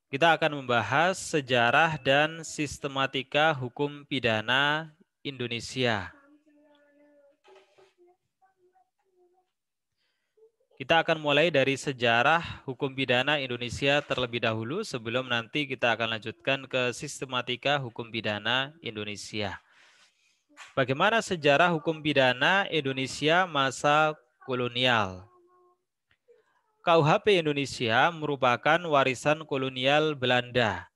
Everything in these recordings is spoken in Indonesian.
Kita akan membahas sejarah dan sistematika hukum pidana Indonesia. Kita akan mulai dari sejarah hukum pidana Indonesia terlebih dahulu sebelum nanti kita akan lanjutkan ke sistematika hukum pidana Indonesia. Bagaimana sejarah hukum pidana Indonesia masa kolonial? KUHP Indonesia merupakan warisan kolonial Belanda.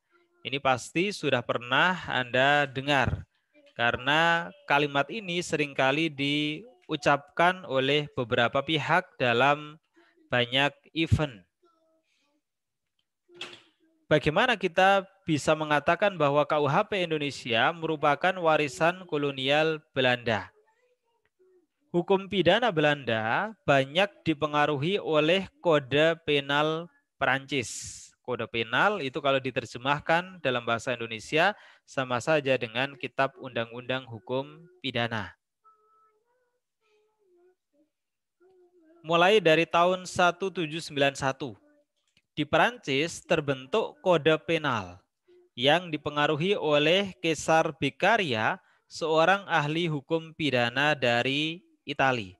Ini pasti sudah pernah Anda dengar, karena kalimat ini seringkali diucapkan oleh beberapa pihak dalam banyak event. Bagaimana kita bisa mengatakan bahwa KUHP Indonesia merupakan warisan kolonial Belanda? Hukum pidana Belanda banyak dipengaruhi oleh kode penal Perancis. Kode penal itu kalau diterjemahkan dalam bahasa Indonesia sama saja dengan Kitab Undang-Undang Hukum Pidana. Mulai dari tahun 1791, di Perancis terbentuk kode penal yang dipengaruhi oleh Kaisar Beccaria, seorang ahli hukum pidana dari Italia.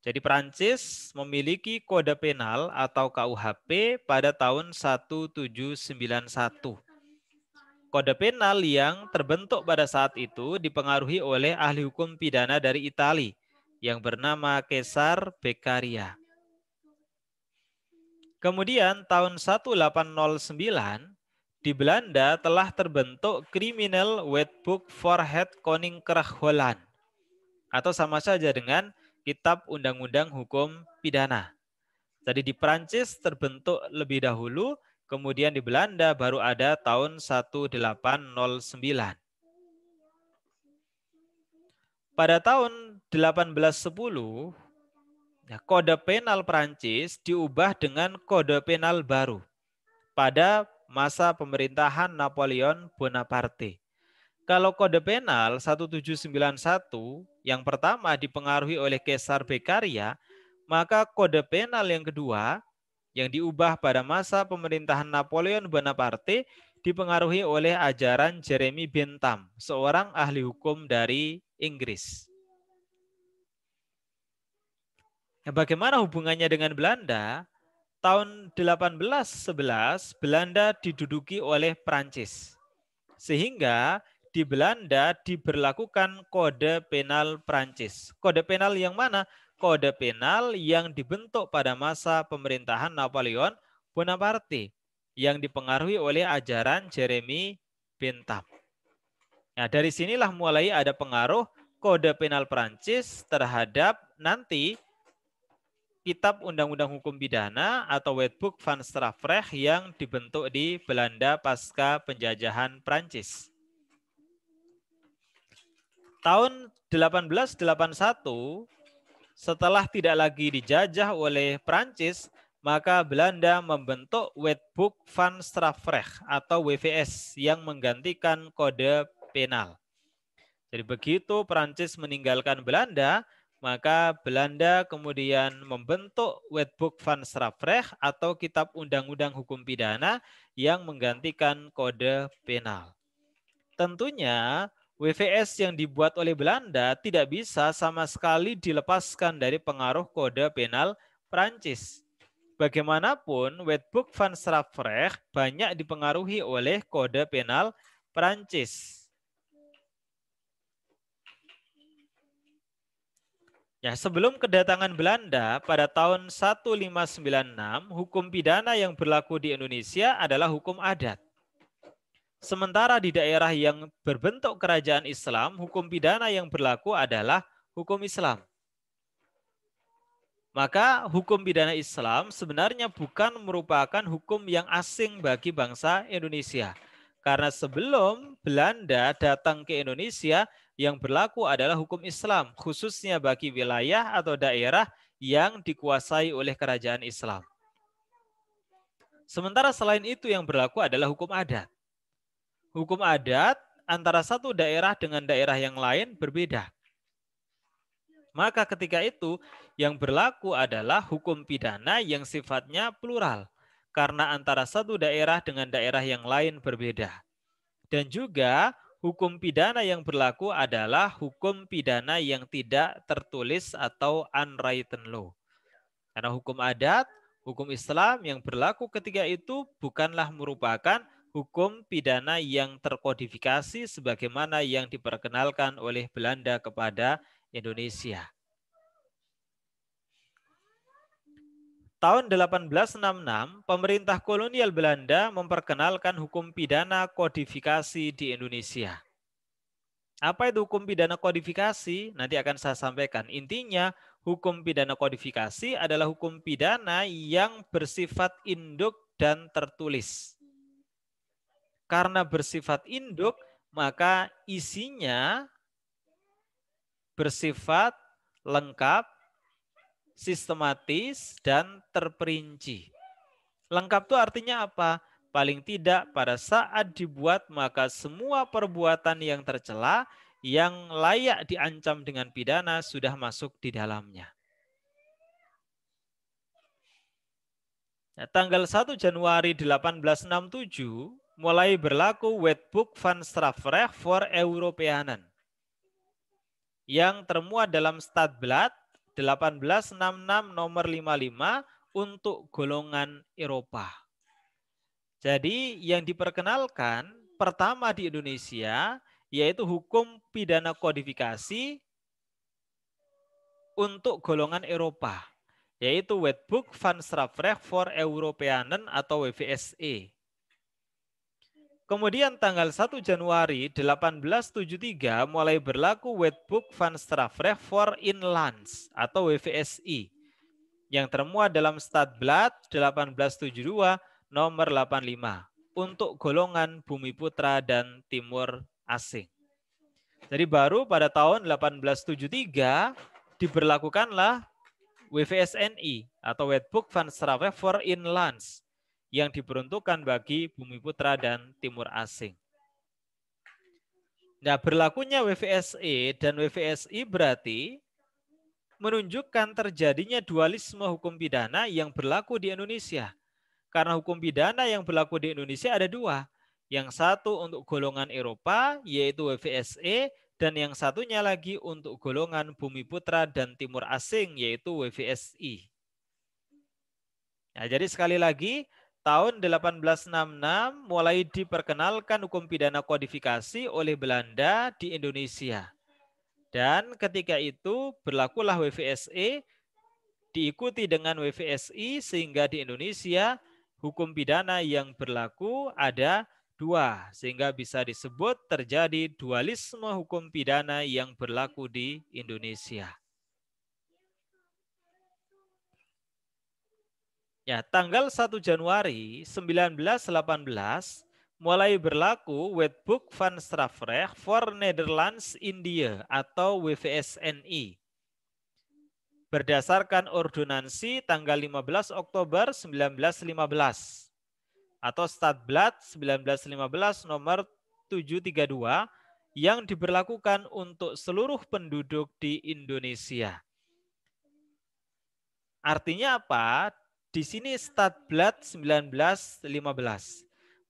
Jadi Perancis memiliki kode penal atau KUHP pada tahun 1791. Kode penal yang terbentuk pada saat itu dipengaruhi oleh ahli hukum pidana dari Italia yang bernama Kaisar Beccaria. Kemudian tahun 1809 di Belanda telah terbentuk Criminal Wetboek voor het Koninkrijk Holland atau sama saja dengan Kitab Undang-Undang Hukum Pidana. Jadi di Prancis terbentuk lebih dahulu, kemudian di Belanda baru ada tahun 1809. Pada tahun 1810, kode penal Prancis diubah dengan kode penal baru pada masa pemerintahan Napoleon Bonaparte. Kalau kode penal 1791 yang pertama dipengaruhi oleh Kaisar Beccaria, maka kode penal yang kedua yang diubah pada masa pemerintahan Napoleon Bonaparte dipengaruhi oleh ajaran Jeremy Bentham, seorang ahli hukum dari Inggris. Nah, bagaimana hubungannya dengan Belanda? Tahun 1811 Belanda diduduki oleh Prancis. Sehingga di Belanda diberlakukan kode penal Prancis. Kode penal yang mana? Kode penal yang dibentuk pada masa pemerintahan Napoleon Bonaparte yang dipengaruhi oleh ajaran Jeremy Bentham. Nah, dari sinilah mulai ada pengaruh kode penal Prancis terhadap nanti Kitab Undang-Undang Hukum Pidana atau Wetboek van Strafrecht yang dibentuk di Belanda pasca penjajahan Prancis. Tahun 1881, setelah tidak lagi dijajah oleh Prancis, maka Belanda membentuk Wetboek van Strafrecht atau WVS yang menggantikan kode penal. Jadi begitu Prancis meninggalkan Belanda, maka Belanda kemudian membentuk Wetboek van Strafrecht atau Kitab Undang-Undang Hukum Pidana yang menggantikan kode penal. Tentunya WVS yang dibuat oleh Belanda tidak bisa sama sekali dilepaskan dari pengaruh kode penal Prancis. Bagaimanapun, Wetboek van Strafrecht banyak dipengaruhi oleh kode penal Prancis. Ya, sebelum kedatangan Belanda pada tahun 1596, hukum pidana yang berlaku di Indonesia adalah hukum adat. Sementara di daerah yang berbentuk kerajaan Islam, hukum pidana yang berlaku adalah hukum Islam. Maka hukum pidana Islam sebenarnya bukan merupakan hukum yang asing bagi bangsa Indonesia. Karena sebelum Belanda datang ke Indonesia, yang berlaku adalah hukum Islam, khususnya bagi wilayah atau daerah yang dikuasai oleh kerajaan Islam. Sementara selain itu yang berlaku adalah hukum adat. Hukum adat antara satu daerah dengan daerah yang lain berbeda. Maka ketika itu yang berlaku adalah hukum pidana yang sifatnya plural. karena antara satu daerah dengan daerah yang lain berbeda. Dan juga hukum pidana yang berlaku adalah hukum pidana yang tidak tertulis atau unwritten law. Karena hukum adat, hukum Islam yang berlaku ketika itu bukanlah merupakan hukum pidana yang terkodifikasi sebagaimana yang diperkenalkan oleh Belanda kepada Indonesia. Tahun 1866, pemerintah kolonial Belanda memperkenalkan hukum pidana kodifikasi di Indonesia. Apa itu hukum pidana kodifikasi? Nanti akan saya sampaikan. Intinya, hukum pidana kodifikasi adalah hukum pidana yang bersifat induk dan tertulis. Karena bersifat induk, maka isinya bersifat lengkap, sistematis, dan terperinci. Lengkap itu artinya apa? Paling tidak pada saat dibuat maka semua perbuatan yang tercela yang layak diancam dengan pidana sudah masuk di dalamnya. Nah, tanggal 1 Januari 1867 mulai berlaku Wetboek van Strafrecht voor Europeanen yang termuat dalam Stadblad 1866 nomor 55 untuk golongan Eropa. Jadi yang diperkenalkan pertama di Indonesia yaitu hukum pidana kodifikasi untuk golongan Eropa, yaitu Wetboek van Strafrecht voor Europeanen atau WVSE. Kemudian tanggal 1 Januari 1873 mulai berlaku Wetboek van Strafrecht voor Inlands atau WVSI yang termuat dalam Stadblad 1872 nomor 85 untuk golongan Bumi Putra dan Timur Asing. Jadi baru pada tahun 1873 diberlakukanlah WVSNI atau Wetboek van Strafrecht voor Inlands yang diperuntukkan bagi Bumi Putra dan Timur Asing. Nah, berlakunya WVSE dan WVSI berarti menunjukkan terjadinya dualisme hukum pidana yang berlaku di Indonesia. Karena hukum pidana yang berlaku di Indonesia ada dua. Yang satu untuk golongan Eropa, yaitu WVSE, dan yang satunya lagi untuk golongan Bumi Putra dan Timur Asing, yaitu WVSI. Nah, jadi sekali lagi, tahun 1866 mulai diperkenalkan hukum pidana kodifikasi oleh Belanda di Indonesia. Dan ketika itu berlakulah WVSE diikuti dengan WVSI sehingga di Indonesia hukum pidana yang berlaku ada dua sehingga bisa disebut terjadi dualisme hukum pidana yang berlaku di Indonesia. Ya, tanggal 1 Januari 1918 mulai berlaku Wetboek van Strafrecht voor Nederlands India atau WVSNI. Berdasarkan ordonansi tanggal 15 Oktober 1915 atau Stadblad 1915 nomor 732 yang diberlakukan untuk seluruh penduduk di Indonesia. Artinya apa? Di sini Stadblad 1915.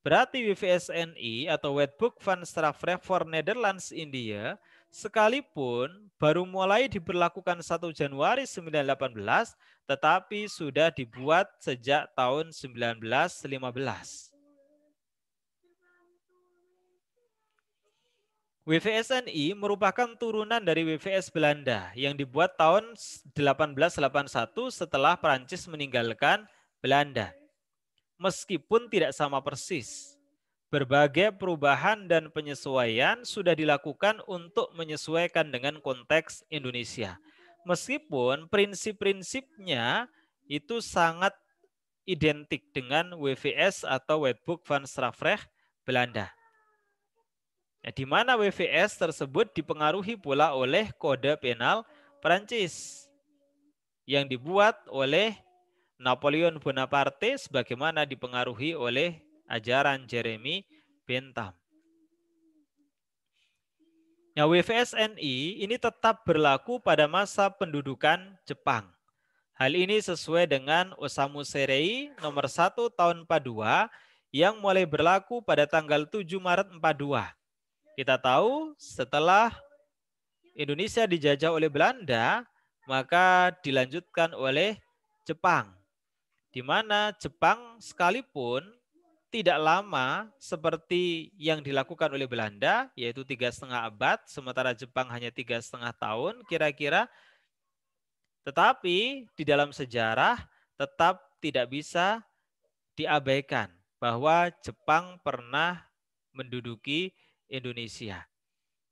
Berarti WVSNI atau Wetboek van Strafrecht voor Nederlands India sekalipun baru mulai diberlakukan 1 Januari 1918 tetapi sudah dibuat sejak tahun 1915. WVSNI merupakan turunan dari WVS Belanda yang dibuat tahun 1881 setelah Prancis meninggalkan Belanda. Meskipun tidak sama persis, berbagai perubahan dan penyesuaian sudah dilakukan untuk menyesuaikan dengan konteks Indonesia. Meskipun prinsip-prinsipnya itu sangat identik dengan WVS atau Wetboek van Strafrecht Belanda. Ya, di mana WVS tersebut dipengaruhi pula oleh Kode Penal Prancis yang dibuat oleh Napoleon Bonaparte sebagaimana dipengaruhi oleh ajaran Jeremy Bentham. Nah, WVSNI ini tetap berlaku pada masa pendudukan Jepang. Hal ini sesuai dengan Osamu Serei nomor 1 tahun 42 yang mulai berlaku pada tanggal 7 Maret 42. Kita tahu setelah Indonesia dijajah oleh Belanda, maka dilanjutkan oleh Jepang. Di mana Jepang sekalipun tidak lama seperti yang dilakukan oleh Belanda, yaitu 3,5 abad, sementara Jepang hanya 3,5 tahun kira-kira. Tetapi di dalam sejarah tetap tidak bisa diabaikan bahwa Jepang pernah menduduki Indonesia.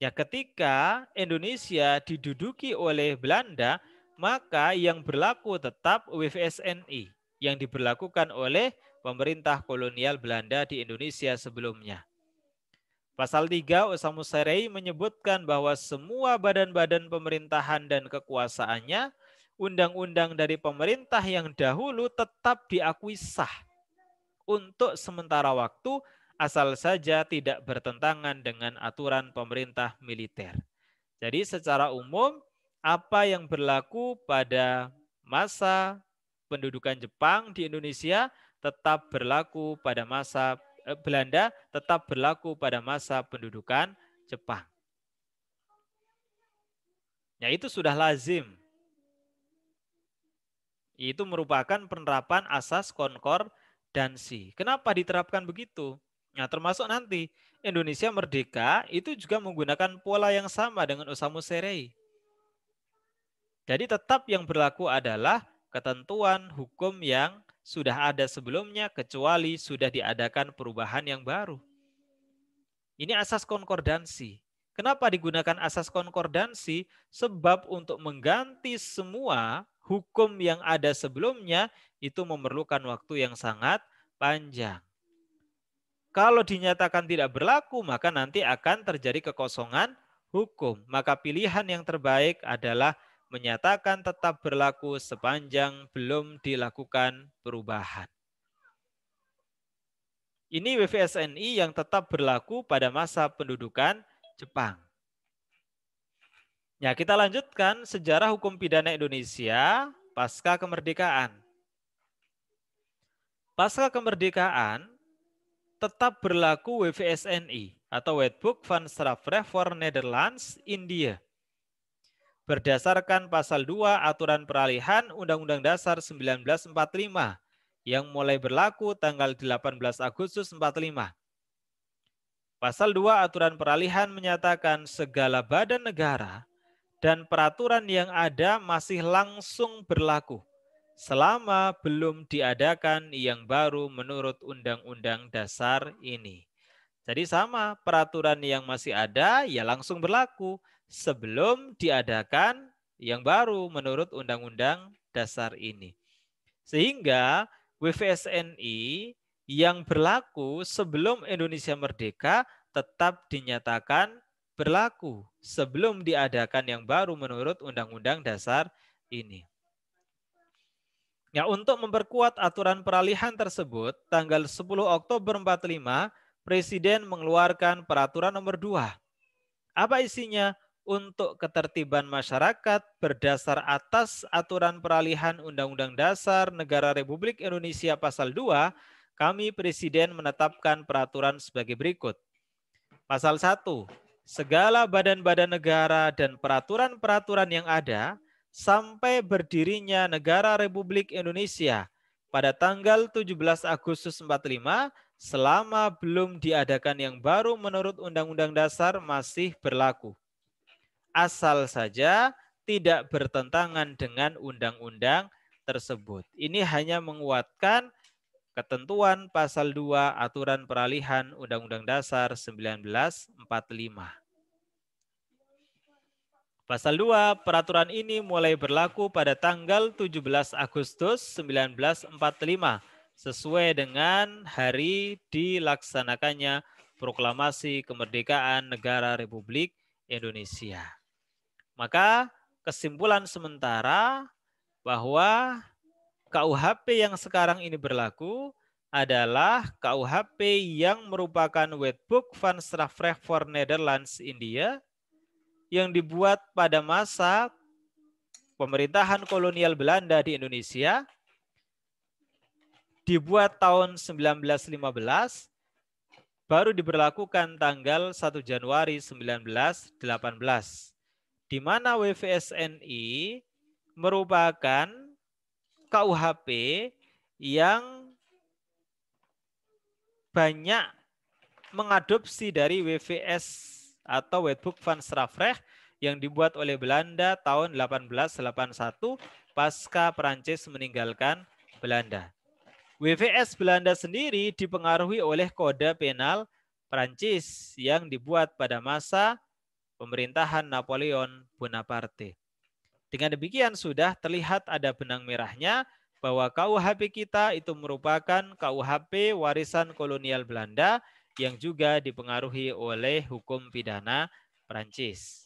Ya, ketika Indonesia diduduki oleh Belanda, maka yang berlaku tetap WVSNI yang diberlakukan oleh pemerintah kolonial Belanda di Indonesia sebelumnya. Pasal 3 Osamu Serei menyebutkan bahwa semua badan-badan pemerintahan dan kekuasaannya, undang-undang dari pemerintah yang dahulu tetap diakui sah untuk sementara waktu, asal saja tidak bertentangan dengan aturan pemerintah militer. Jadi secara umum, apa yang berlaku pada masa pendudukan Jepang di Indonesia tetap berlaku pada masa Belanda, tetap berlaku pada masa pendudukan Jepang. Ya, itu sudah lazim. Itu merupakan penerapan asas konkordansi. Kenapa diterapkan begitu? Nah, termasuk nanti Indonesia merdeka itu juga menggunakan pola yang sama dengan Osamu Serei. Jadi tetap yang berlaku adalah ketentuan hukum yang sudah ada sebelumnya kecuali sudah diadakan perubahan yang baru. Ini asas konkordansi. Kenapa digunakan asas konkordansi? Sebab untuk mengganti semua hukum yang ada sebelumnya itu memerlukan waktu yang sangat panjang. Kalau dinyatakan tidak berlaku, maka nanti akan terjadi kekosongan hukum. Maka pilihan yang terbaik adalah menyatakan tetap berlaku sepanjang belum dilakukan perubahan. Ini WVSNI yang tetap berlaku pada masa pendudukan Jepang. Ya, kita lanjutkan sejarah hukum pidana Indonesia pasca kemerdekaan. Pasca kemerdekaan tetap berlaku WVSNI atau Wetboek van Strafrecht voor Nederlands India. Berdasarkan pasal 2 aturan peralihan Undang-Undang Dasar 1945 yang mulai berlaku tanggal 18 Agustus 45. Pasal 2 aturan peralihan menyatakan segala badan negara dan peraturan yang ada masih langsung berlaku selama belum diadakan yang baru menurut Undang-Undang Dasar ini. Jadi sama, peraturan yang masih ada ya langsung berlaku sebelum diadakan yang baru menurut Undang-Undang Dasar ini. Sehingga WVSNI yang berlaku sebelum Indonesia merdeka tetap dinyatakan berlaku sebelum diadakan yang baru menurut Undang-Undang Dasar ini. Ya, untuk memperkuat aturan peralihan tersebut, tanggal 10 Oktober 45, Presiden mengeluarkan peraturan nomor 2. Apa isinya? Untuk ketertiban masyarakat berdasar atas aturan peralihan Undang-Undang Dasar Negara Republik Indonesia Pasal 2, kami Presiden menetapkan peraturan sebagai berikut. Pasal 1, segala badan-badan negara dan peraturan-peraturan yang ada sampai berdirinya Negara Republik Indonesia pada tanggal 17 Agustus 45 selama belum diadakan yang baru menurut Undang-Undang Dasar masih berlaku. Asal saja tidak bertentangan dengan undang-undang tersebut. Ini hanya menguatkan ketentuan pasal 2 aturan peralihan Undang-Undang Dasar 1945. Pasal 2, peraturan ini mulai berlaku pada tanggal 17 Agustus 1945 sesuai dengan hari dilaksanakannya Proklamasi Kemerdekaan Negara Republik Indonesia. Maka kesimpulan sementara bahwa KUHP yang sekarang ini berlaku adalah KUHP yang merupakan Wetboek van Strafrecht voor Nederlands India yang dibuat pada masa pemerintahan kolonial Belanda di Indonesia dibuat tahun 1915, baru diberlakukan tanggal 1 Januari 1918, di mana WVSNI merupakan KUHP yang banyak mengadopsi dari WVS atau Wetboek van Strafrecht yang dibuat oleh Belanda tahun 1881 pasca Prancis meninggalkan Belanda. WVS Belanda sendiri dipengaruhi oleh kode penal Prancis yang dibuat pada masa pemerintahan Napoleon Bonaparte. Dengan demikian sudah terlihat ada benang merahnya bahwa KUHP kita itu merupakan KUHP warisan kolonial Belanda yang juga dipengaruhi oleh hukum pidana Prancis.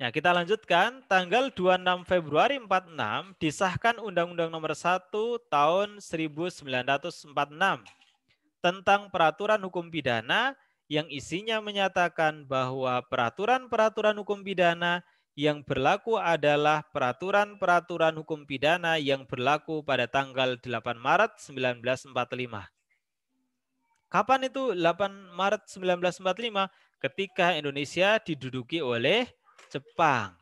Nah, kita lanjutkan. Tanggal 26 Februari 46 disahkan Undang-Undang Nomor 1 tahun 1946 tentang peraturan hukum pidana yang isinya menyatakan bahwa peraturan-peraturan hukum pidana yang berlaku adalah peraturan-peraturan hukum pidana yang berlaku pada tanggal 8 Maret 1945. Kapan itu 8 Maret 1945? Ketika Indonesia diduduki oleh Jepang.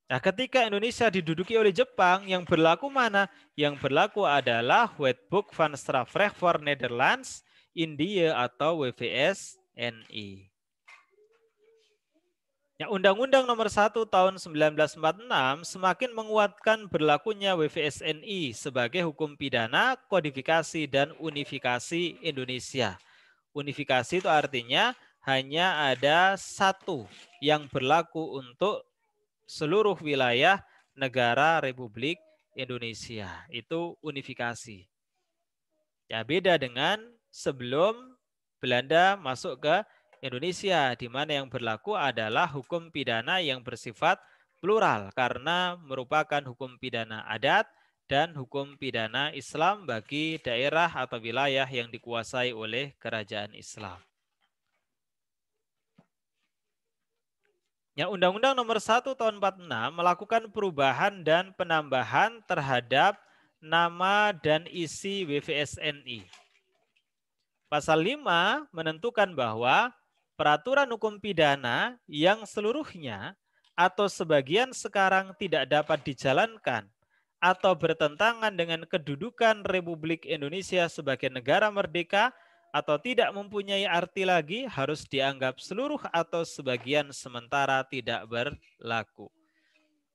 Nah, ketika Indonesia diduduki oleh Jepang, yang berlaku mana? Yang berlaku adalah Wetboek van Strafrecht for Netherlands, India atau WVS-NI. Ya, Undang-Undang Nomor 1 tahun 1946 semakin menguatkan berlakunya WVS-NI sebagai hukum pidana, kodifikasi, dan unifikasi Indonesia. Unifikasi itu artinya hanya ada satu yang berlaku untuk seluruh wilayah negara Republik Indonesia. Itu unifikasi. Ya, beda dengan sebelum Belanda masuk ke Indonesia, di mana yang berlaku adalah hukum pidana yang bersifat plural karena merupakan hukum pidana adat dan hukum pidana Islam bagi daerah atau wilayah yang dikuasai oleh kerajaan Islam. Ya, Undang-Undang Nomor 1 tahun 46 melakukan perubahan dan penambahan terhadap nama dan isi WVS-NI. Pasal 5 menentukan bahwa peraturan hukum pidana yang seluruhnya atau sebagian sekarang tidak dapat dijalankan atau bertentangan dengan kedudukan Republik Indonesia sebagai negara merdeka atau tidak mempunyai arti lagi harus dianggap seluruh atau sebagian sementara tidak berlaku.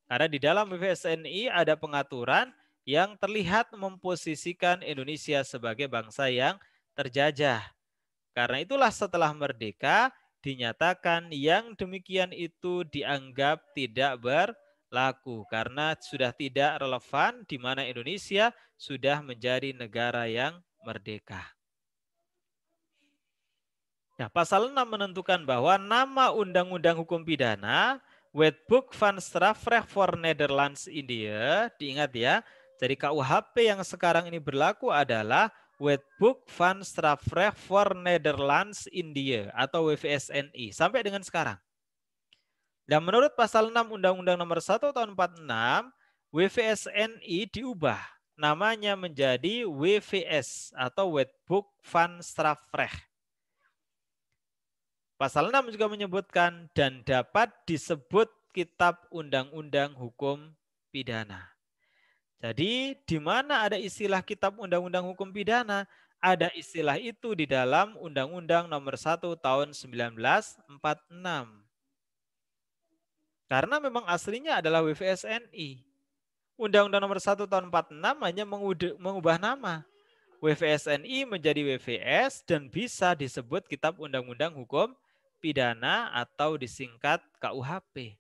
Karena di dalam WVS-NI ada pengaturan yang terlihat memposisikan Indonesia sebagai bangsa yang terjajah. Karena itulah setelah merdeka dinyatakan yang demikian itu dianggap tidak berlaku karena sudah tidak relevan di mana Indonesia sudah menjadi negara yang merdeka. Nah, pasal 6 menentukan bahwa nama Undang-Undang Hukum Pidana Wetboek van Strafrecht for Netherlands India, diingat ya, jadi KUHP yang sekarang ini berlaku adalah Wetboek van Strafrecht for Netherlands India atau WVS-NI sampai dengan sekarang. Dan menurut pasal 6 Undang-Undang Nomor 1 tahun 46, WVS-NI diubah namanya menjadi WVS atau Wetboek van Strafrecht. Pasal 6 juga menyebutkan dan dapat disebut kitab undang-undang hukum pidana. Jadi di mana ada istilah kitab undang-undang hukum pidana, ada istilah itu di dalam Undang-Undang Nomor 1 tahun 1946. Karena memang aslinya adalah WVS-NI. Undang-Undang Nomor 1 tahun 46 hanya mengubah nama. WVS-NI menjadi WVS dan bisa disebut kitab undang-undang hukum pidana atau disingkat KUHP.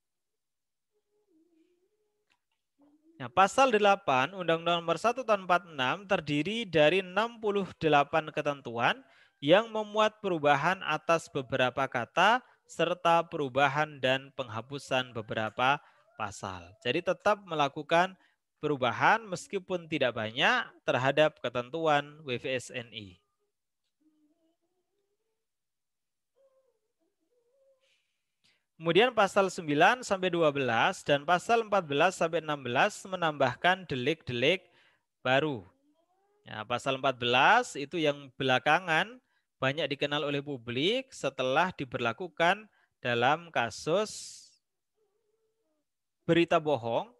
Nah, pasal 8 Undang-Undang Nomor 1 tahun 46 terdiri dari 68 ketentuan yang memuat perubahan atas beberapa kata serta perubahan dan penghapusan beberapa pasal. Jadi tetap melakukan perubahan meskipun tidak banyak terhadap ketentuan WVS-NI. Kemudian pasal 9 sampai 12 dan pasal 14 sampai 16 menambahkan delik-delik baru. Ya, pasal 14 itu yang belakangan banyak dikenal oleh publik setelah diberlakukan dalam kasus berita bohong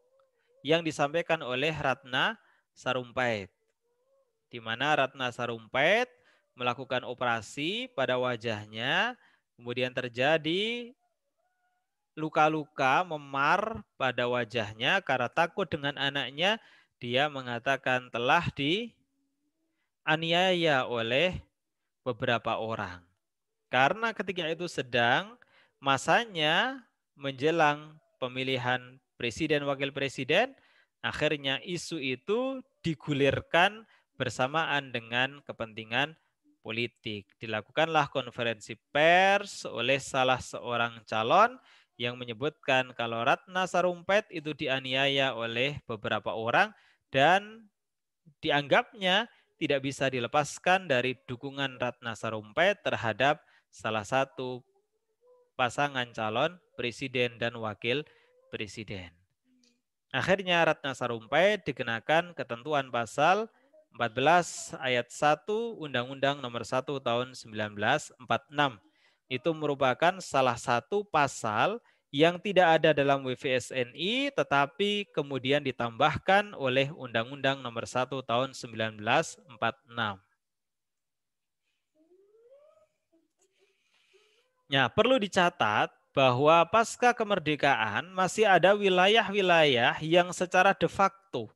yang disampaikan oleh Ratna Sarumpait. Di mana Ratna Sarumpait melakukan operasi pada wajahnya, kemudian terjadi luka-luka memar pada wajahnya karena takut dengan anaknya. Dia mengatakan telah dianiaya oleh beberapa orang. Karena ketika itu sedang masanya menjelang pemilihan presiden wakil presiden, akhirnya isu itu digulirkan bersamaan dengan kepentingan politik. Dilakukanlah konferensi pers oleh salah seorang calon yang menyebutkan kalau Ratna Sarumpait itu dianiaya oleh beberapa orang dan dianggapnya tidak bisa dilepaskan dari dukungan Ratna Sarumpait terhadap salah satu pasangan calon presiden dan wakil presiden. Akhirnya Ratna Sarumpait dikenakan ketentuan pasal 14 ayat 1 Undang-Undang Nomor 1 Tahun 1946. Itu merupakan salah satu pasal yang tidak ada dalam WVSNI tetapi kemudian ditambahkan oleh Undang-Undang Nomor 1 Tahun 1946. Ya, perlu dicatat bahwa pasca kemerdekaan masih ada wilayah-wilayah yang secara de facto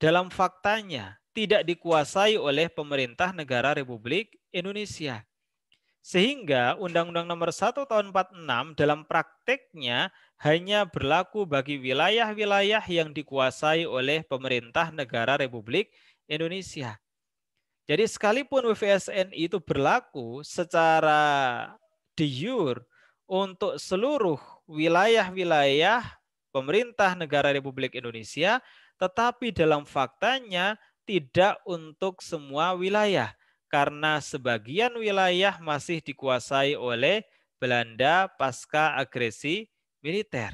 dalam faktanya tidak dikuasai oleh pemerintah negara Republik Indonesia. Sehingga Undang-Undang Nomor 1 Tahun 46 dalam prakteknya hanya berlaku bagi wilayah-wilayah yang dikuasai oleh pemerintah negara Republik Indonesia. Jadi sekalipun WVSNI itu berlaku secara de jure untuk seluruh wilayah-wilayah pemerintah negara Republik Indonesia, tetapi dalam faktanya tidak untuk semua wilayah. Karena sebagian wilayah masih dikuasai oleh Belanda pasca agresi militer.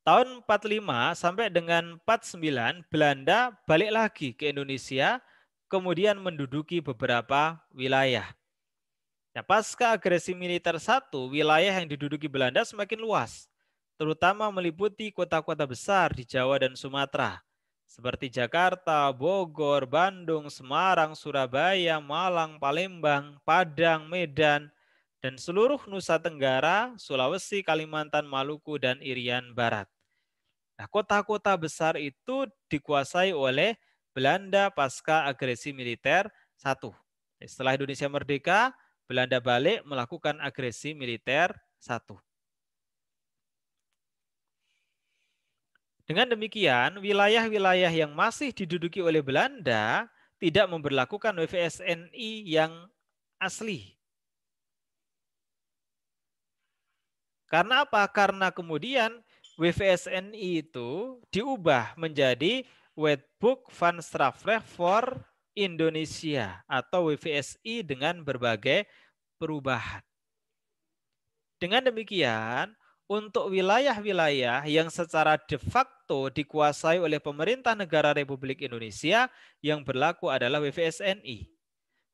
Tahun 45 sampai dengan 49 Belanda balik lagi ke Indonesia, kemudian menduduki beberapa wilayah. Nah, pasca agresi militer satu, wilayah yang diduduki Belanda semakin luas, terutama meliputi kota-kota besar di Jawa dan Sumatera, seperti Jakarta, Bogor, Bandung, Semarang, Surabaya, Malang, Palembang, Padang, Medan, dan seluruh Nusa Tenggara, Sulawesi, Kalimantan, Maluku, dan Irian Barat. Nah, kota-kota besar itu dikuasai oleh Belanda pasca agresi militer satu. Setelah Indonesia merdeka, Belanda balik melakukan agresi militer satu. Dengan demikian, wilayah-wilayah yang masih diduduki oleh Belanda tidak memberlakukan WVSNI yang asli. Karena apa? Karena kemudian WVSNI itu diubah menjadi Wetboek van Strafrecht voor Indonesia atau WVSI dengan berbagai perubahan. Dengan demikian, untuk wilayah-wilayah yang secara de facto dikuasai oleh pemerintah negara Republik Indonesia, yang berlaku adalah WVSNI.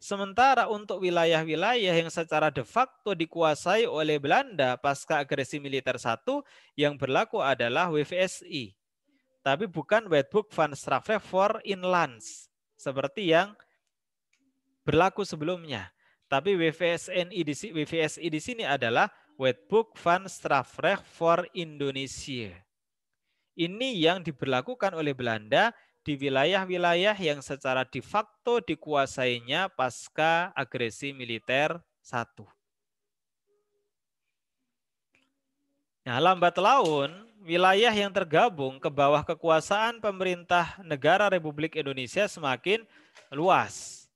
Sementara untuk wilayah-wilayah yang secara de facto dikuasai oleh Belanda pasca agresi militer satu, yang berlaku adalah WVSI. Tapi bukan Wetboek van Strafrecht voor Inlands seperti yang berlaku sebelumnya. Tapi WVSI di sini adalah Wetboek van Strafrecht voor Indonesia. Ini yang diberlakukan oleh Belanda di wilayah-wilayah yang secara de facto dikuasainya pasca agresi militer satu. Nah, lambat laun, wilayah yang tergabung ke bawah kekuasaan pemerintah negara Republik Indonesia semakin luas.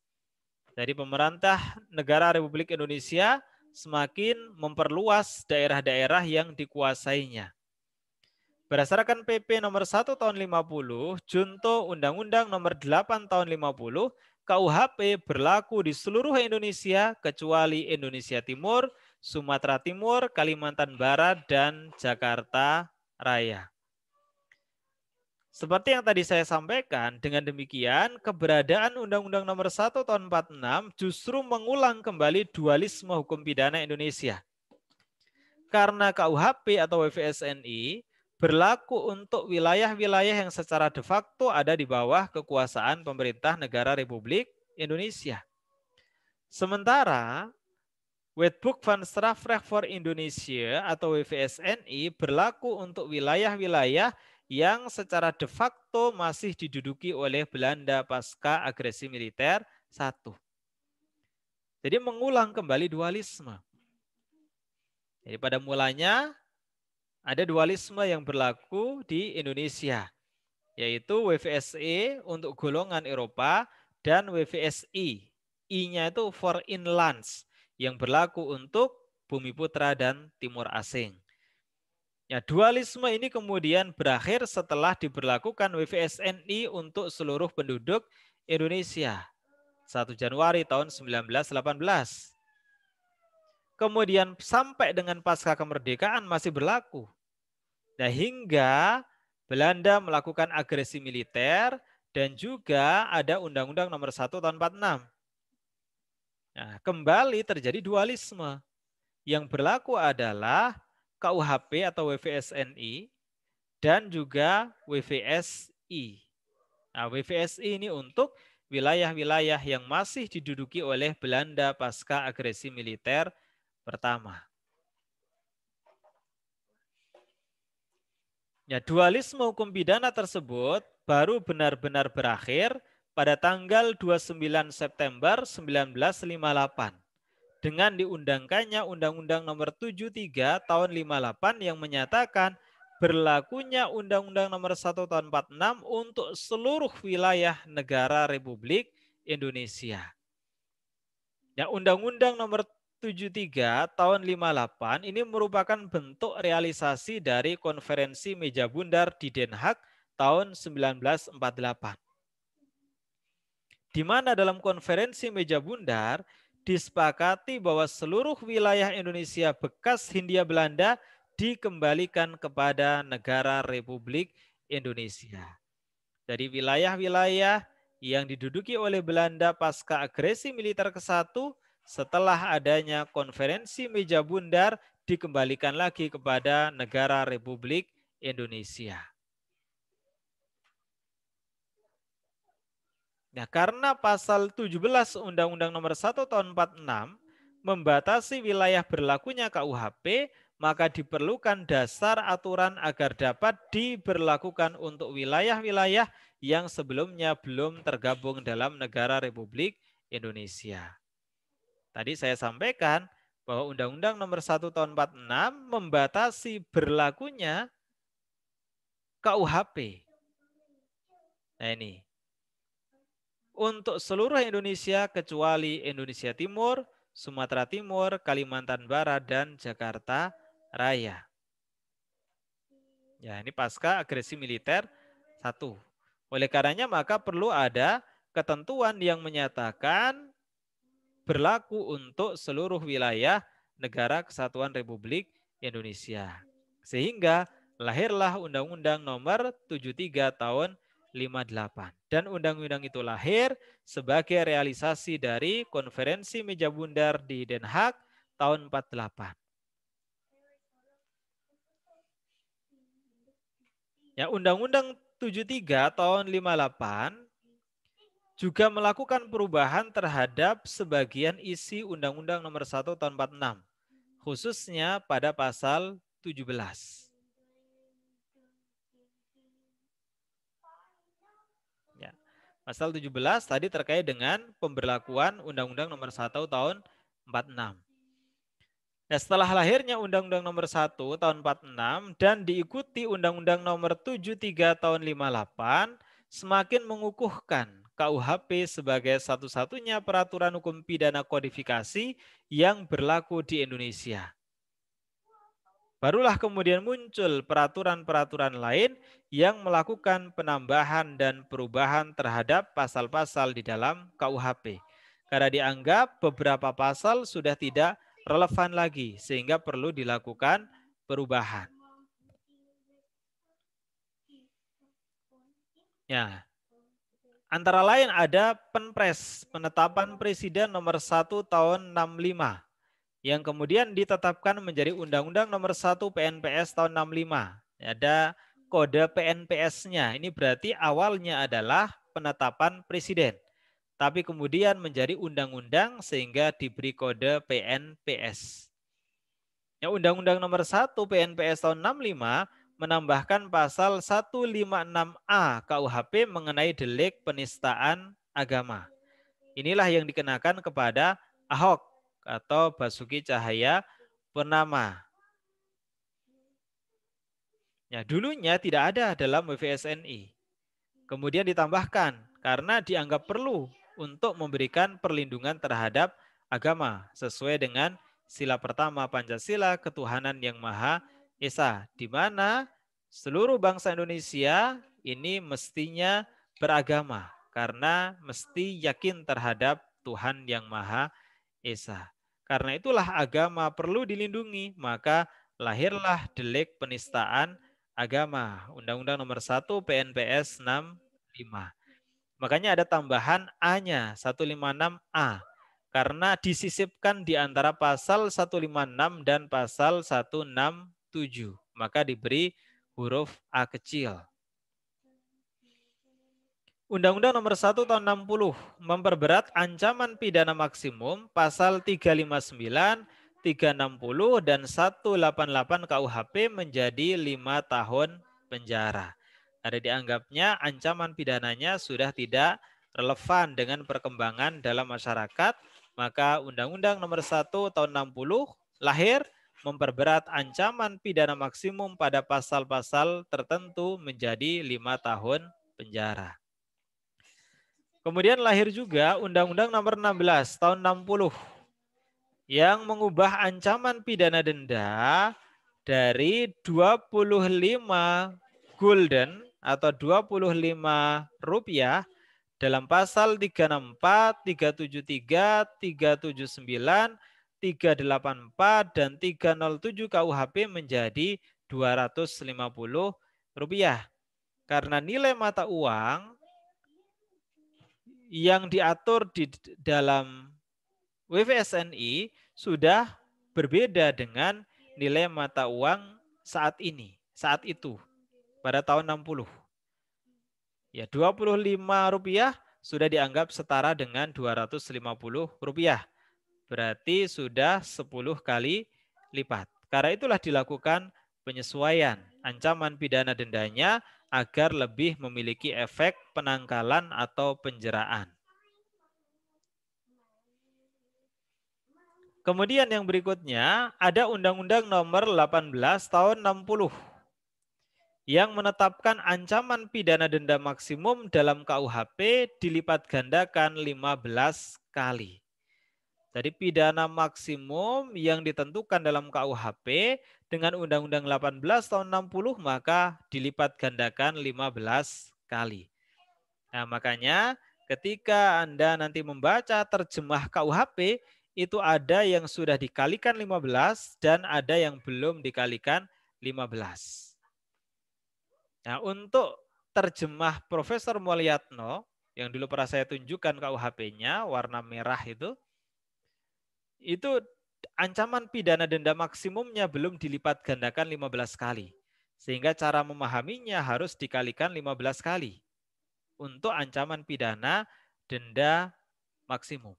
Jadi pemerintah negara Republik Indonesia semakin memperluas daerah-daerah yang dikuasainya. Berdasarkan PP nomor 1 tahun 50, Junto Undang-Undang nomor 8 tahun 50, KUHP berlaku di seluruh Indonesia kecuali Indonesia Timur, Sumatera Timur, Kalimantan Barat, dan Jakarta Raya. Seperti yang tadi saya sampaikan, dengan demikian keberadaan Undang-Undang Nomor 1 Tahun 46 justru mengulang kembali dualisme hukum pidana Indonesia. Karena KUHP atau WVSNI berlaku untuk wilayah-wilayah yang secara de facto ada di bawah kekuasaan pemerintah negara Republik Indonesia. Sementara Wetboek van Strafrecht voor Indonesia atau WVSNI berlaku untuk wilayah-wilayah yang secara de facto masih diduduki oleh Belanda pasca agresi militer 1. Jadi mengulang kembali dualisme. Jadi pada mulanya ada dualisme yang berlaku di Indonesia, yaitu WVSE untuk golongan Eropa dan WVSI, I-nya itu for inlands, yang berlaku untuk Bumi Putra dan Timur Asing. Ya, dualisme ini kemudian berakhir setelah diberlakukan WVSNI untuk seluruh penduduk Indonesia 1 Januari tahun 1918. Kemudian sampai dengan pasca kemerdekaan masih berlaku. Nah, hingga Belanda melakukan agresi militer dan juga ada Undang-Undang Nomor 1 Tahun 46. Nah, kembali terjadi dualisme. Yang berlaku adalah KUHP atau WVSNI dan juga WVSI. Nah, WVSI ini untuk wilayah-wilayah yang masih diduduki oleh Belanda pasca agresi militer pertama. Ya, dualisme hukum pidana tersebut baru benar-benar berakhir pada tanggal 29 September 1958. Dengan diundangkannya Undang-Undang Nomor 73 Tahun 58 yang menyatakan berlakunya Undang-Undang Nomor 1 Tahun 46 untuk seluruh wilayah negara Republik Indonesia. Ya, Undang-Undang Nomor 73 Tahun 58 ini merupakan bentuk realisasi dari Konferensi Meja Bundar di Den Haag tahun 1948. Di mana dalam Konferensi Meja Bundar disepakati bahwa seluruh wilayah Indonesia bekas Hindia Belanda dikembalikan kepada negara Republik Indonesia. Dari wilayah-wilayah yang diduduki oleh Belanda pasca agresi militer ke-1 setelah adanya Konferensi Meja Bundar dikembalikan lagi kepada negara Republik Indonesia. Nah, karena pasal 17 Undang-Undang Nomor 1 Tahun 46 membatasi wilayah berlakunya KUHP, maka diperlukan dasar aturan agar dapat diberlakukan untuk wilayah-wilayah yang sebelumnya belum tergabung dalam negara Republik Indonesia. Tadi saya sampaikan bahwa Undang-Undang Nomor 1 Tahun 46 membatasi berlakunya KUHP. Nah, ini untuk seluruh Indonesia kecuali Indonesia Timur, Sumatera Timur, Kalimantan Barat, dan Jakarta Raya. Ya, ini pasca agresi militer 1. Oleh karenanya maka perlu ada ketentuan yang menyatakan berlaku untuk seluruh wilayah negara Kesatuan Republik Indonesia. Sehingga lahirlah Undang-Undang Nomor 73 Tahun 58. Dan undang-undang itu lahir sebagai realisasi dari Konferensi Meja Bundar di Den Haag tahun 48. Ya, Undang-Undang 73 tahun 58 juga melakukan perubahan terhadap sebagian isi Undang-Undang Nomor 1 tahun 46, khususnya pada pasal 17. Pasal 17 tadi terkait dengan pemberlakuan Undang-Undang Nomor 1 Tahun 46. Nah, setelah lahirnya Undang-Undang Nomor 1 Tahun 46 dan diikuti Undang-Undang Nomor 73 Tahun 58, semakin mengukuhkan KUHP sebagai satu-satunya peraturan hukum pidana kodifikasi yang berlaku di Indonesia. Barulah kemudian muncul peraturan-peraturan lain yang melakukan penambahan dan perubahan terhadap pasal-pasal di dalam KUHP. Karena dianggap beberapa pasal sudah tidak relevan lagi sehingga perlu dilakukan perubahan. Ya. Antara lain ada Penpres, Penetapan Presiden nomor 1 tahun 65 yang kemudian ditetapkan menjadi Undang-Undang nomor 1 PNPS tahun 65. Ada kode PNPS-nya. Ini berarti awalnya adalah penetapan presiden. Tapi kemudian menjadi undang-undang sehingga diberi kode PNPS. Ya, Undang-Undang nomor 1 PNPS tahun 65 menambahkan pasal 156A KUHP mengenai delik penistaan agama. Inilah yang dikenakan kepada Ahok atau Basuki Cahaya Purnama. Ya, dulunya tidak ada dalam WVSNI. Kemudian ditambahkan karena dianggap perlu untuk memberikan perlindungan terhadap agama sesuai dengan sila pertama Pancasila, ketuhanan yang Maha Esa, di mana seluruh bangsa Indonesia ini mestinya beragama karena mesti yakin terhadap Tuhan yang Maha Esa. Karena itulah agama perlu dilindungi, maka lahirlah delik penistaan agama. Undang-Undang nomor 1 PNPS 65. Makanya ada tambahan A-nya, 156A. Karena disisipkan di antara pasal 156 dan pasal 167. Maka diberi huruf A kecil. Undang-Undang nomor 1 tahun 60 memperberat ancaman pidana maksimum pasal 359, 360, dan 188 KUHP menjadi 5 tahun penjara. Ada dianggapnya ancaman pidananya sudah tidak relevan dengan perkembangan dalam masyarakat, maka Undang-Undang nomor 1 tahun 60 lahir memperberat ancaman pidana maksimum pada pasal-pasal tertentu menjadi 5 tahun penjara. Kemudian lahir juga Undang-Undang nomor 16 tahun 60 yang mengubah ancaman pidana denda dari 25 gulden atau 25 rupiah dalam pasal 364, 373, 379, 384, dan 307 KUHP menjadi 250 rupiah. Karena nilai mata uang yang diatur di dalam WVSNI sudah berbeda dengan nilai mata uang saat itu, pada tahun 60. Ya, 25 rupiah sudah dianggap setara dengan 250 rupiah. Berarti sudah 10 kali lipat. Karena itulah dilakukan penyesuaian ancaman pidana dendanya agar lebih memiliki efek penangkalan atau penjeraan. Kemudian yang berikutnya ada Undang-Undang nomor 18 tahun 60 yang menetapkan ancaman pidana denda maksimum dalam KUHP dilipat gandakan 15 kali. Jadi pidana maksimum yang ditentukan dalam KUHP dengan Undang-Undang 18 tahun 60 maka dilipat gandakan 15 kali. Nah, makanya ketika Anda nanti membaca terjemah KUHP itu ada yang sudah dikalikan 15 dan ada yang belum dikalikan 15. Nah, untuk terjemah Profesor Mulyatno yang dulu pernah saya tunjukkan KUHP-nya warna merah itu ancaman pidana denda maksimumnya belum dilipat gandakan 15 kali. Sehingga cara memahaminya harus dikalikan 15 kali untuk ancaman pidana denda maksimum.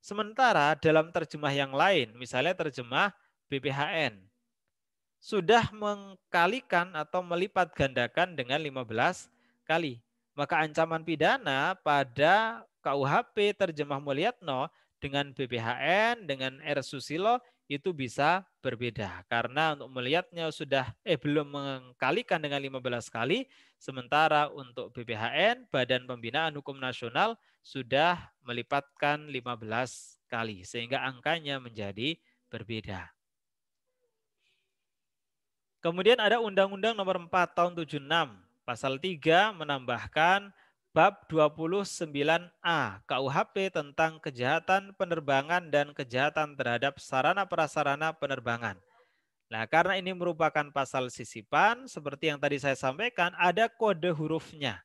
Sementara dalam terjemah yang lain, misalnya terjemah BPHN, sudah mengkalikan atau melipat gandakan dengan 15 kali. Maka ancaman pidana pada KUHP terjemah Mulyatno dengan BPHN, dengan R. Susilo itu bisa berbeda. Karena untuk melihatnya sudah belum mengkalikan dengan 15 kali, sementara untuk BPHN, Badan Pembinaan Hukum Nasional, sudah melipatkan 15 kali. Sehingga angkanya menjadi berbeda. Kemudian ada Undang-Undang nomor 4 tahun 76, pasal 3 menambahkan bab 29A KUHP tentang kejahatan penerbangan dan kejahatan terhadap sarana prasarana penerbangan. Nah, karena ini merupakan pasal sisipan, seperti yang tadi saya sampaikan, ada kode hurufnya.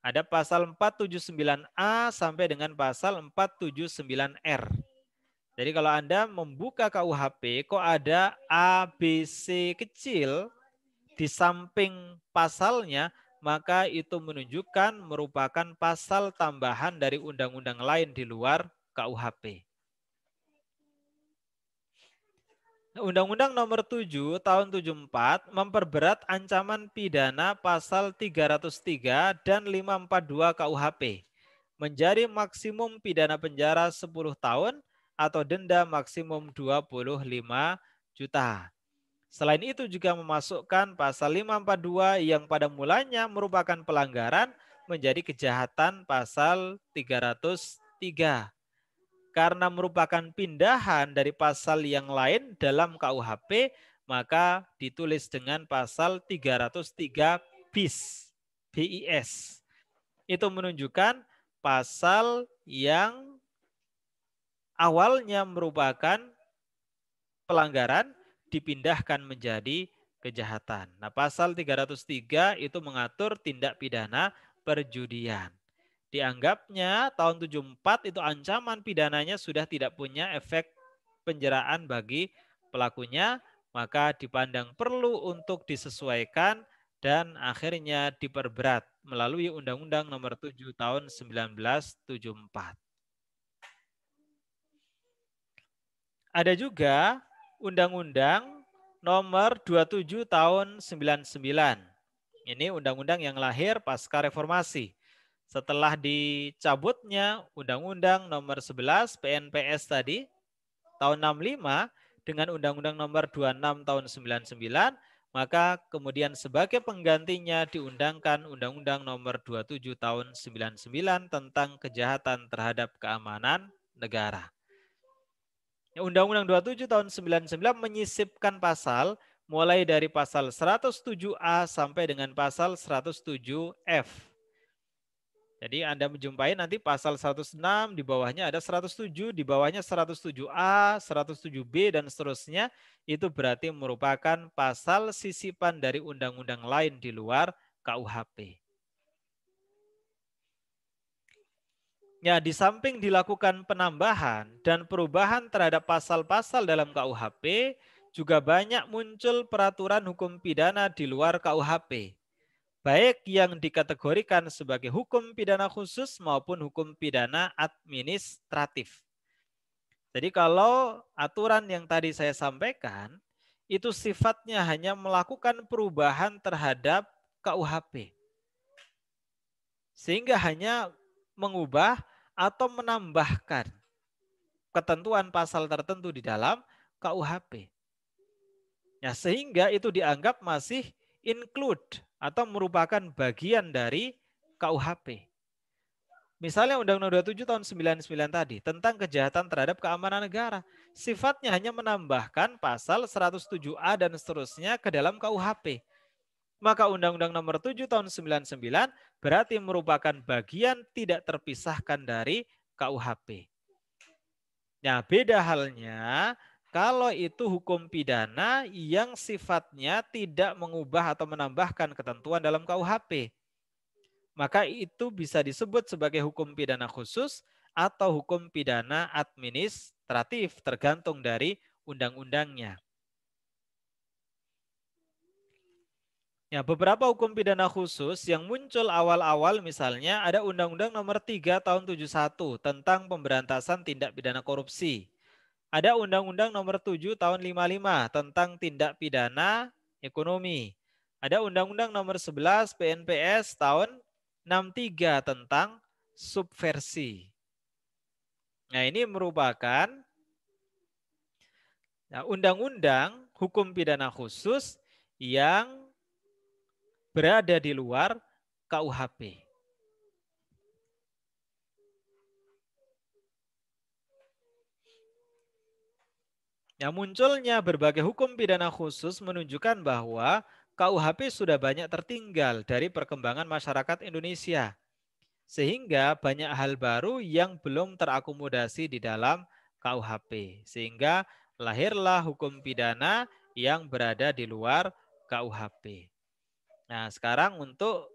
Ada pasal 479A sampai dengan pasal 479R. Jadi kalau Anda membuka KUHP, kok ada A, B, C kecil di samping pasalnya, maka itu menunjukkan merupakan pasal tambahan dari undang-undang lain di luar KUHP. Undang-Undang nomor 7 tahun 74 memperberat ancaman pidana pasal 303 dan 542 KUHP menjadi maksimum pidana penjara 10 tahun atau denda maksimum 25 juta. Selain itu juga memasukkan pasal 542 yang pada mulanya merupakan pelanggaran menjadi kejahatan pasal 303. Karena merupakan pindahan dari pasal yang lain dalam KUHP, maka ditulis dengan pasal 303 bis, BIS. Itu menunjukkan pasal yang awalnya merupakan pelanggaran dipindahkan menjadi kejahatan. Nah, pasal 303 itu mengatur tindak pidana perjudian. Dianggapnya tahun 74 itu ancaman pidananya sudah tidak punya efek penjeraan bagi pelakunya, maka dipandang perlu untuk disesuaikan dan akhirnya diperberat melalui Undang-Undang Nomor 7 Tahun 1974. Ada juga Undang-Undang Nomor 27 Tahun 99. Ini undang-undang yang lahir pasca reformasi. Setelah dicabutnya Undang-Undang Nomor 11 PNPS tadi tahun 65 dengan Undang-Undang Nomor 26 Tahun 99, maka kemudian sebagai penggantinya diundangkan Undang-Undang Nomor 27 Tahun 99 tentang kejahatan terhadap keamanan negara. Undang-Undang 27 tahun 99 menyisipkan pasal mulai dari pasal 107A sampai dengan pasal 107F. Jadi Anda menjumpai nanti pasal 106, di bawahnya ada 107, di bawahnya 107A, 107B, dan seterusnya. Itu berarti merupakan pasal sisipan dari undang-undang lain di luar KUHP. Ya, di samping dilakukan penambahan dan perubahan terhadap pasal-pasal dalam KUHP, juga banyak muncul peraturan hukum pidana di luar KUHP, baik yang dikategorikan sebagai hukum pidana khusus maupun hukum pidana administratif. Jadi kalau aturan yang tadi saya sampaikan, itu sifatnya hanya melakukan perubahan terhadap KUHP. Sehingga hanya mengubah atau menambahkan ketentuan pasal tertentu di dalam KUHP. Ya, sehingga itu dianggap masih include atau merupakan bagian dari KUHP. Misalnya Undang-Undang 27 tahun 99 tadi tentang kejahatan terhadap keamanan negara. Sifatnya hanya menambahkan pasal 107A dan seterusnya ke dalam KUHP. Maka Undang-Undang Nomor 7 tahun 99 berarti merupakan bagian tidak terpisahkan dari KUHP. Nah, beda halnya kalau itu hukum pidana yang sifatnya tidak mengubah atau menambahkan ketentuan dalam KUHP. Maka itu bisa disebut sebagai hukum pidana khusus atau hukum pidana administratif, tergantung dari undang-undangnya. Ya, beberapa hukum pidana khusus yang muncul awal-awal misalnya ada Undang-Undang Nomor 3 Tahun 71 tentang pemberantasan tindak pidana korupsi. Ada Undang-Undang Nomor 7 Tahun 55 tentang tindak pidana ekonomi. Ada Undang-Undang Nomor 11 PNPS Tahun 63 tentang subversi. Nah, ini merupakan undang-undang hukum pidana khusus yang berada di luar KUHP. Ya, munculnya berbagai hukum pidana khusus menunjukkan bahwa KUHP sudah banyak tertinggal dari perkembangan masyarakat Indonesia. Sehingga banyak hal baru yang belum terakomodasi di dalam KUHP. Sehingga lahirlah hukum pidana yang berada di luar KUHP. Nah, sekarang untuk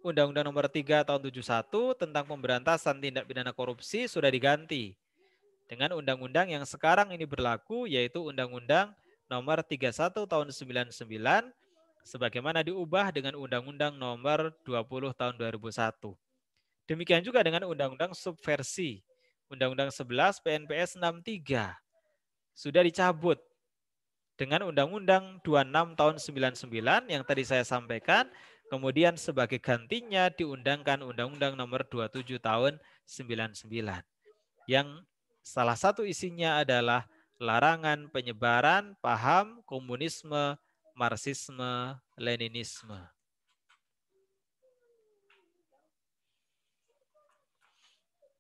Undang-Undang Nomor 3 Tahun 71 tentang pemberantasan tindak pidana korupsi sudah diganti dengan undang-undang yang sekarang ini berlaku, yaitu Undang-Undang Nomor 31 Tahun 99 sebagaimana diubah dengan Undang-Undang Nomor 20 Tahun 2001. Demikian juga dengan Undang-Undang Subversi, Undang-Undang 11 PNPS 63 sudah dicabut dengan Undang-Undang 26 Tahun 99 yang tadi saya sampaikan. Kemudian sebagai gantinya diundangkan Undang-Undang Nomor 27 Tahun 99 yang salah satu isinya adalah larangan penyebaran paham komunisme, marxisme, leninisme.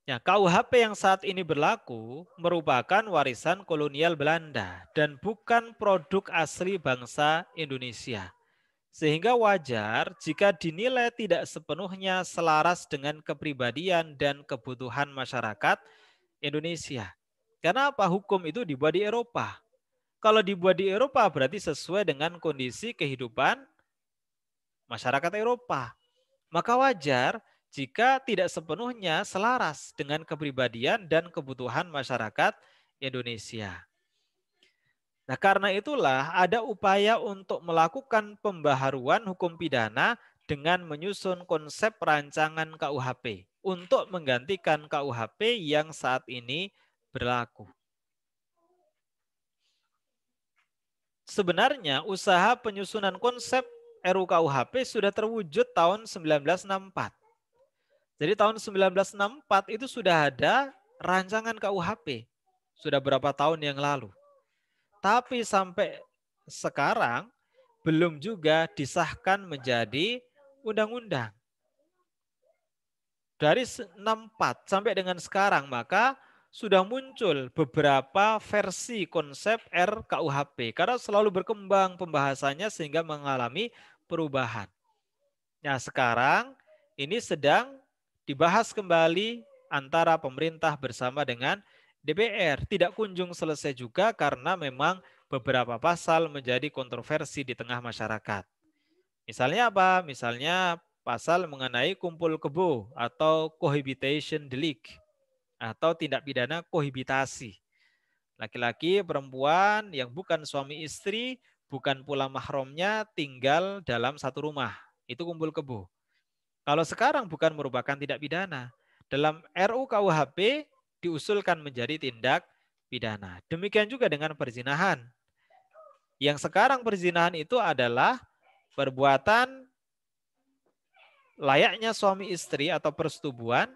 Ya, KUHP yang saat ini berlaku merupakan warisan kolonial Belanda dan bukan produk asli bangsa Indonesia. Sehingga wajar jika dinilai tidak sepenuhnya selaras dengan kepribadian dan kebutuhan masyarakat Indonesia. Karena apa? Hukum itu dibuat di Eropa. Kalau dibuat di Eropa berarti sesuai dengan kondisi kehidupan masyarakat Eropa. Maka wajar jika tidak sepenuhnya selaras dengan kepribadian dan kebutuhan masyarakat Indonesia. Nah, karena itulah ada upaya untuk melakukan pembaharuan hukum pidana dengan menyusun konsep rancangan KUHP untuk menggantikan KUHP yang saat ini berlaku. Sebenarnya usaha penyusunan konsep RUKUHP sudah terwujud tahun 1964. Jadi tahun 1964 itu sudah ada rancangan KUHP. Sudah berapa tahun yang lalu. Tapi sampai sekarang belum juga disahkan menjadi undang-undang. Dari 64 sampai dengan sekarang maka sudah muncul beberapa versi konsep RKUHP karena selalu berkembang pembahasannya sehingga mengalami perubahan. Nah, sekarang ini sedang dibahas kembali antara pemerintah bersama dengan DPR. Tidak kunjung selesai juga karena memang beberapa pasal menjadi kontroversi di tengah masyarakat. Misalnya apa? Misalnya pasal mengenai kumpul kebo atau cohabitation delicts atau tindak pidana kohibitasi. Laki-laki, perempuan yang bukan suami istri, bukan pula mahramnya tinggal dalam satu rumah. Itu kumpul kebo. Kalau sekarang bukan merupakan tindak pidana. Dalam RUKUHP diusulkan menjadi tindak pidana. Demikian juga dengan perzinahan. Yang sekarang perzinahan itu adalah perbuatan layaknya suami istri atau persetubuhan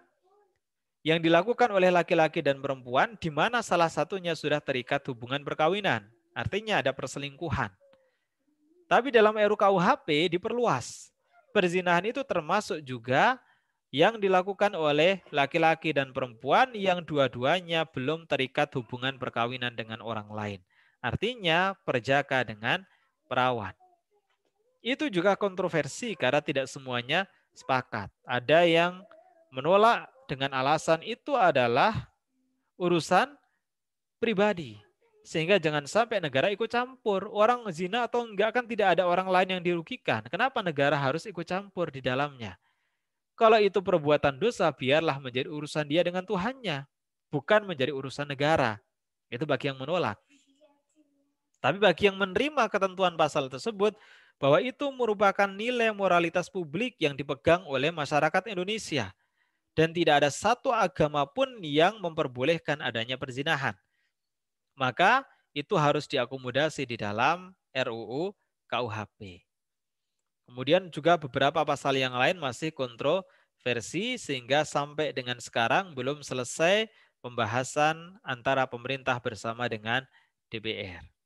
yang dilakukan oleh laki-laki dan perempuan di mana salah satunya sudah terikat hubungan perkawinan. Artinya ada perselingkuhan. Tapi dalam RUKUHP diperluas. Perzinahan itu termasuk juga yang dilakukan oleh laki-laki dan perempuan yang dua-duanya belum terikat hubungan perkawinan dengan orang lain. Artinya perjaka dengan perawan. Itu juga kontroversi karena tidak semuanya sepakat. Ada yang menolak dengan alasan itu adalah urusan pribadi. Sehingga jangan sampai negara ikut campur. Orang zina atau enggak kan tidak ada orang lain yang dirugikan. Kenapa negara harus ikut campur di dalamnya? Kalau itu perbuatan dosa, biarlah menjadi urusan dia dengan Tuhannya. Bukan menjadi urusan negara. Itu bagi yang menolak. Tapi bagi yang menerima ketentuan pasal tersebut, bahwa itu merupakan nilai moralitas publik yang dipegang oleh masyarakat Indonesia. Dan tidak ada satu agama pun yang memperbolehkan adanya perzinahan. Maka itu harus diakomodasi di dalam RUU KUHP. Kemudian juga beberapa pasal yang lain masih kontroversi sehingga sampai dengan sekarang belum selesai pembahasan antara pemerintah bersama dengan DPR.